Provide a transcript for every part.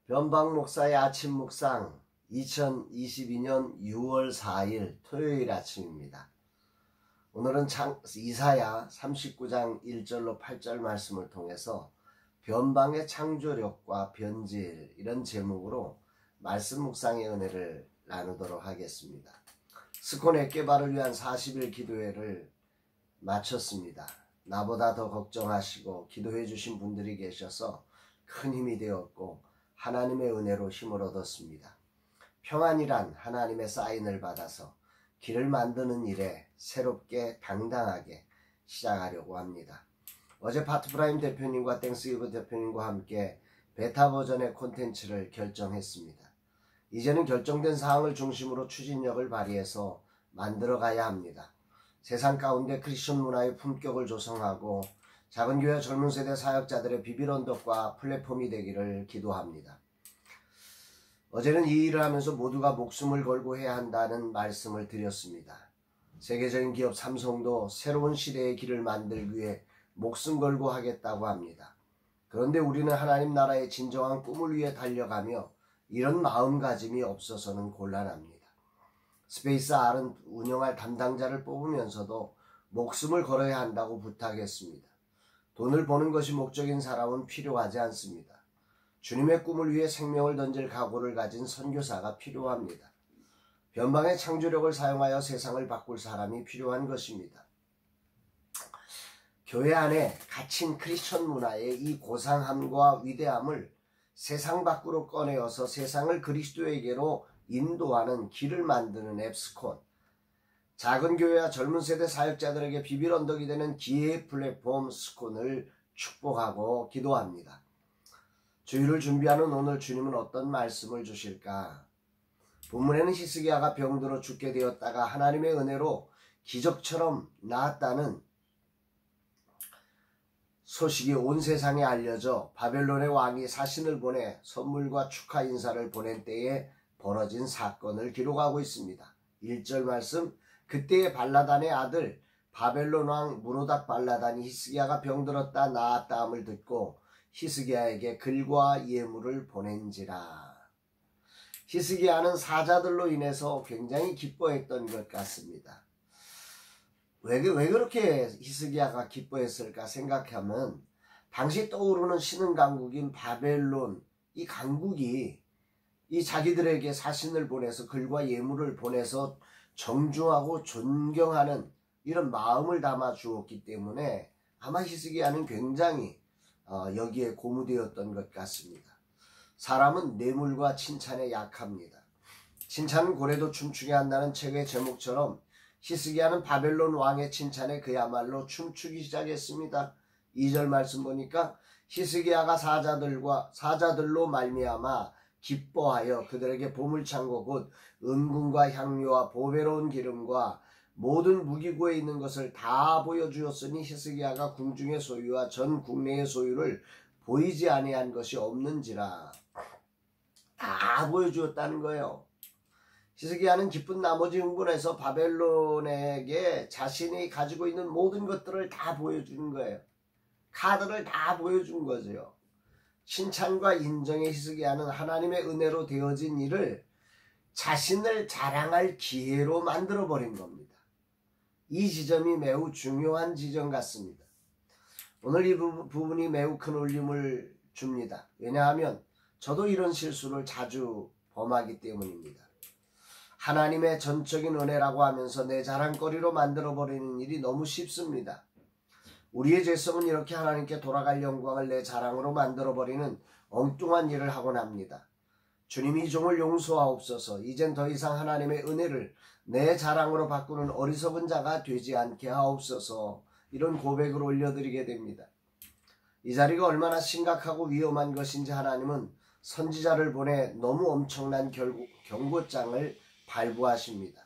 변방 목사의 아침 묵상 2022년 6월 4일 토요일 아침입니다. 오늘은 이사야 39장 1절로 8절 말씀을 통해서 변방의 창조력과 변질 이런 제목으로 말씀 묵상의 은혜를 나누도록 하겠습니다. 스콘 액개발을 위한 40일 기도회를 마쳤습니다. 나보다 더 걱정하시고 기도해 주신 분들이 계셔서 큰 힘이 되었고 하나님의 은혜로 힘을 얻었습니다. 평안이란 하나님의 사인을 받아서 길을 만드는 일에 새롭게 당당하게 시작하려고 합니다. 어제 파트프라임 대표님과 땡스기브 대표님과 함께 베타 버전의 콘텐츠를 결정했습니다. 이제는 결정된 사항을 중심으로 추진력을 발휘해서 만들어가야 합니다. 세상 가운데 크리스천 문화의 품격을 조성하고 작은 교회 젊은 세대 사역자들의 비빌 언덕과 플랫폼이 되기를 기도합니다. 어제는 이 일을 하면서 모두가 목숨을 걸고 해야 한다는 말씀을 드렸습니다. 세계적인 기업 삼성도 새로운 시대의 길을 만들기 위해 목숨 걸고 하겠다고 합니다. 그런데 우리는 하나님 나라의 진정한 꿈을 위해 달려가며 이런 마음가짐이 없어서는 곤란합니다. 스페이스 R은 운영할 담당자를 뽑으면서도 목숨을 걸어야 한다고 부탁했습니다. 돈을 버는 것이 목적인 사람은 필요하지 않습니다. 주님의 꿈을 위해 생명을 던질 각오를 가진 선교사가 필요합니다. 변방의 창조력을 사용하여 세상을 바꿀 사람이 필요한 것입니다. 교회 안에 갇힌 크리스천 문화의 이 고상함과 위대함을 세상 밖으로 꺼내어서 세상을 그리스도에게로 인도하는 길을 만드는 앱스콘, 작은 교회와 젊은 세대 사역자들에게 비빌 언덕이 되는 기회의 플랫폼 스콘을 축복하고 기도합니다. 주일을 준비하는 오늘 주님은 어떤 말씀을 주실까? 본문에는 히스기야가 병들어 죽게 되었다가 하나님의 은혜로 기적처럼 나았다는 소식이 온 세상에 알려져 바벨론의 왕이 사신을 보내 선물과 축하 인사를 보낸 때에 벌어진 사건을 기록하고 있습니다. 1절 말씀, 그때의 발라단의 아들 바벨론 왕 무로닥 발라단이 히스기야가 병들었다 나았다 함을 듣고 히스기야에게 글과 예물을 보낸지라. 히스기야는 사자들로 인해서 굉장히 기뻐했던 것 같습니다. 왜 그렇게 히스기야가 기뻐했을까 생각하면 당시 떠오르는 신흥 강국인 바벨론, 이 강국이 이 자기들에게 사신을 보내서 글과 예물을 보내서 정중하고 존경하는 이런 마음을 담아 주었기 때문에 아마 히스기야는 굉장히 여기에 고무되었던 것 같습니다. 사람은 뇌물과 칭찬에 약합니다. 칭찬은 고래도 춤추게 한다는 책의 제목처럼 히스기야는 바벨론 왕의 칭찬에 그야말로 춤추기 시작했습니다. 2절 말씀 보니까 히스기야가 사자들로 말미암아 기뻐하여 그들에게 보물창고 곧 은금과 향료와 보배로운 기름과 모든 무기고에 있는 것을 다 보여주었으니 히스기야가 궁중의 소유와 전 국내의 소유를 보이지 아니한 것이 없는지라. 다 보여주었다는 거예요. 히스기야는 기쁜 나머지 흥분해서 바벨론에게 자신이 가지고 있는 모든 것들을 다 보여주는 거예요. 카드를 다 보여준 거죠. 칭찬과 인정의 히스기야는 하나님의 은혜로 되어진 일을 자신을 자랑할 기회로 만들어버린 겁니다. 이 지점이 매우 중요한 지점 같습니다. 오늘 이 부분이 매우 큰 울림을 줍니다. 왜냐하면 저도 이런 실수를 자주 범하기 때문입니다. 하나님의 전적인 은혜라고 하면서 내 자랑거리로 만들어버리는 일이 너무 쉽습니다. 우리의 죄성은 이렇게 하나님께 돌아갈 영광을 내 자랑으로 만들어버리는 엉뚱한 일을 하곤 합니다. 주님이 이 종을 용서하옵소서. 이젠 더 이상 하나님의 은혜를 내 자랑으로 바꾸는 어리석은 자가 되지 않게 하옵소서. 이런 고백을 올려드리게 됩니다. 이 자리가 얼마나 심각하고 위험한 것인지 하나님은 선지자를 보내 너무 엄청난 경고장을 발부하십니다.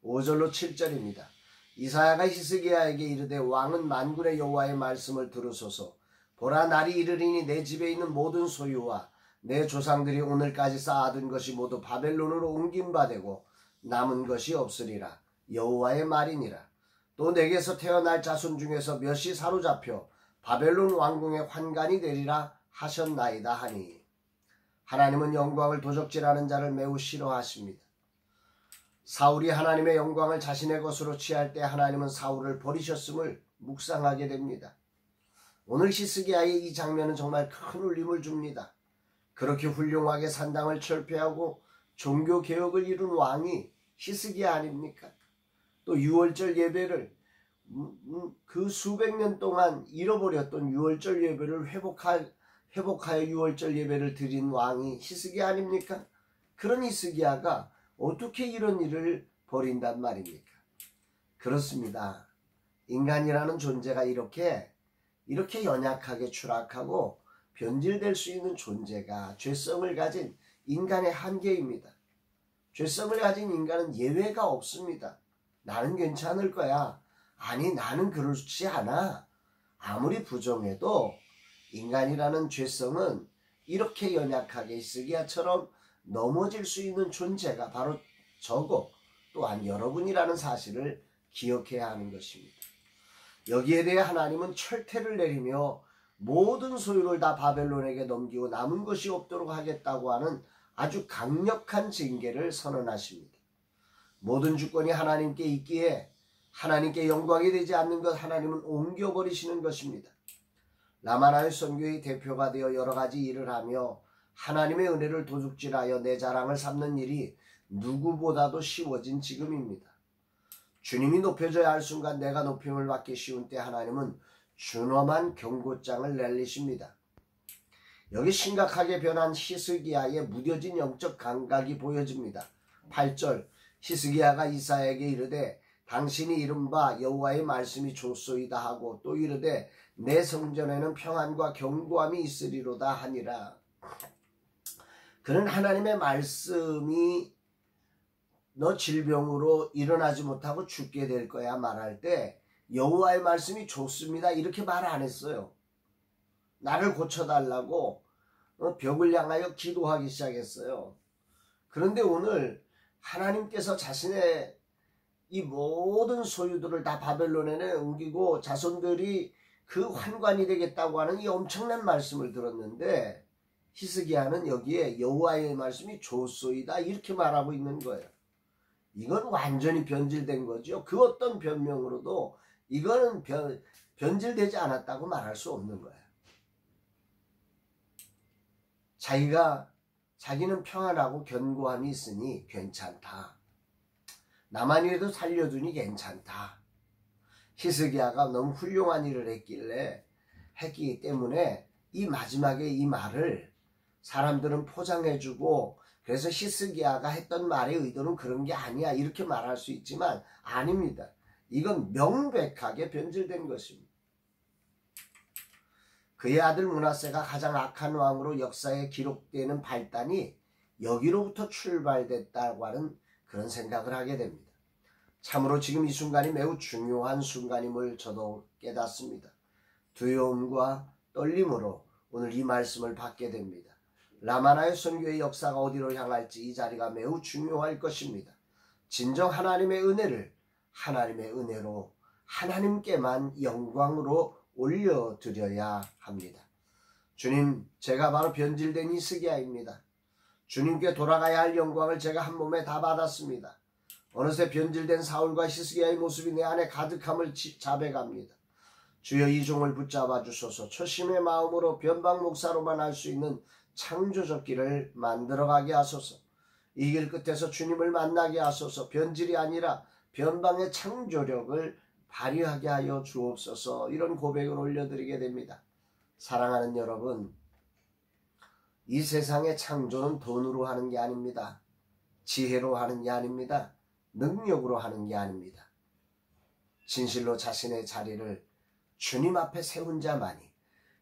5절로 7절입니다. 이사야가 히스기야에게 이르되 왕은 만군의 여호와의 말씀을 들으소서. 보라, 날이 이르리니 내 집에 있는 모든 소유와 내 조상들이 오늘까지 쌓아둔 것이 모두 바벨론으로 옮김바되고 남은 것이 없으리라. 여호와의 말이니라. 또 내게서 태어날 자손 중에서 몇이 사로잡혀 바벨론 왕궁의 환관이 되리라 하셨나이다 하니. 하나님은 영광을 도적질하는 자를 매우 싫어하십니다. 사울이 하나님의 영광을 자신의 것으로 취할 때 하나님은 사울을 버리셨음을 묵상하게 됩니다. 오늘 히스기야의 이 장면은 정말 큰 울림을 줍니다. 그렇게 훌륭하게 산당을 철폐하고 종교개혁을 이룬 왕이 히스기야 아닙니까? 또 유월절 예배를 그 수백 년 동안 잃어버렸던 유월절 예배를 회복하여 유월절 예배를 드린 왕이 히스기야 아닙니까? 그런 히스기야가 어떻게 이런 일을 벌인단 말입니까? 그렇습니다. 인간이라는 존재가 이렇게 연약하게 추락하고 변질될 수 있는 존재가 죄성을 가진 인간의 한계입니다. 죄성을 가진 인간은 예외가 없습니다. 나는 괜찮을 거야. 아니, 나는 그렇지 않아. 아무리 부정해도 인간이라는 죄성은 이렇게 연약하게 히스기야처럼 넘어질 수 있는 존재가 바로 저고 또한 여러분이라는 사실을 기억해야 하는 것입니다. 여기에 대해 하나님은 철퇴를 내리며 모든 소유를 다 바벨론에게 넘기고 남은 것이 없도록 하겠다고 하는 아주 강력한 징계를 선언하십니다. 모든 주권이 하나님께 있기에 하나님께 영광이 되지 않는 것 하나님은 옮겨버리시는 것입니다. 라마나의 선교의 대표가 되어 여러 가지 일을 하며 하나님의 은혜를 도둑질하여 내 자랑을 삼는 일이 누구보다도 쉬워진 지금입니다. 주님이 높여져야 할 순간 내가 높임을 받기 쉬운 때 하나님은 준엄한 경고장을 내리십니다. 여기 심각하게 변한 히스기야의 무뎌진 영적 감각이 보여집니다. 8절 히스기야가 이사야에게 이르되 당신이 이른바 여호와의 말씀이 좋소이다 하고 또 이르되 내 성전에는 평안과 견고함이 있으리로다 하니라. 그는 하나님의 말씀이 너 질병으로 일어나지 못하고 죽게 될 거야 말할 때 여호와의 말씀이 좋습니다 이렇게 말 안 했어요. 나를 고쳐달라고 벽을 향하여 기도하기 시작했어요. 그런데 오늘 하나님께서 자신의 이 모든 소유들을 다 바벨론에 옮기고 자손들이 그 환관이 되겠다고 하는 이 엄청난 말씀을 들었는데 히스기야는 여기에 여호와의 말씀이 좋소이다 이렇게 말하고 있는 거예요. 이건 완전히 변질된 거죠. 그 어떤 변명으로도 이거는 변질되지 않았다고 말할 수 없는 거예요. 자기는 평안하고 견고함이 있으니 괜찮다. 나만이라도 살려두니 괜찮다. 히스기야가 너무 훌륭한 일을 했기 때문에 이 마지막에 이 말을 사람들은 포장해주고 그래서 히스기야가 했던 말의 의도는 그런 게 아니야 이렇게 말할 수 있지만 아닙니다. 이건 명백하게 변질된 것입니다. 그의 아들 므낫세가 가장 악한 왕으로 역사에 기록되는 발단이 여기로부터 출발됐다고 하는 그런 생각을 하게 됩니다. 참으로 지금 이 순간이 매우 중요한 순간임을 저도 깨닫습니다. 두려움과 떨림으로 오늘 이 말씀을 받게 됩니다. 라마나의 선교의 역사가 어디로 향할지 이 자리가 매우 중요할 것입니다. 진정 하나님의 은혜를 하나님의 은혜로 하나님께만 영광으로 올려드려야 합니다. 주님, 제가 바로 변질된 히스기야입니다. 주님께 돌아가야 할 영광을 제가 한 몸에 다 받았습니다. 어느새 변질된 사울과 히스기야의 모습이 내 안에 가득함을 자백합니다. 주여 이 종을 붙잡아 주소서. 초심의 마음으로 변방 목사로만 할 수 있는 창조적 길을 만들어가게 하소서. 이 길 끝에서 주님을 만나게 하소서. 변질이 아니라 변방의 창조력을 발휘하게 하여 주옵소서. 이런 고백을 올려드리게 됩니다. 사랑하는 여러분, 이 세상의 창조는 돈으로 하는 게 아닙니다. 지혜로 하는 게 아닙니다. 능력으로 하는 게 아닙니다. 진실로 자신의 자리를 주님 앞에 세운 자만이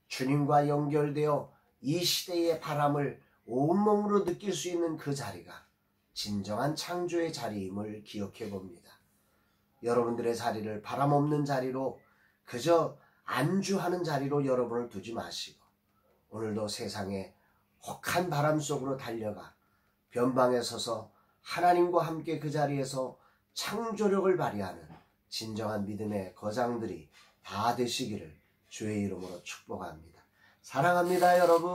주님과 연결되어 이 시대의 바람을 온몸으로 느낄 수 있는 그 자리가 진정한 창조의 자리임을 기억해 봅니다. 여러분들의 자리를 바람 없는 자리로 그저 안주하는 자리로 여러분을 두지 마시고 오늘도 세상에 혹한 바람 속으로 달려가 변방에 서서 하나님과 함께 그 자리에서 창조력을 발휘하는 진정한 믿음의 거장들이 다 되시기를 주의 이름으로 축복합니다. 사랑합니다, 여러분.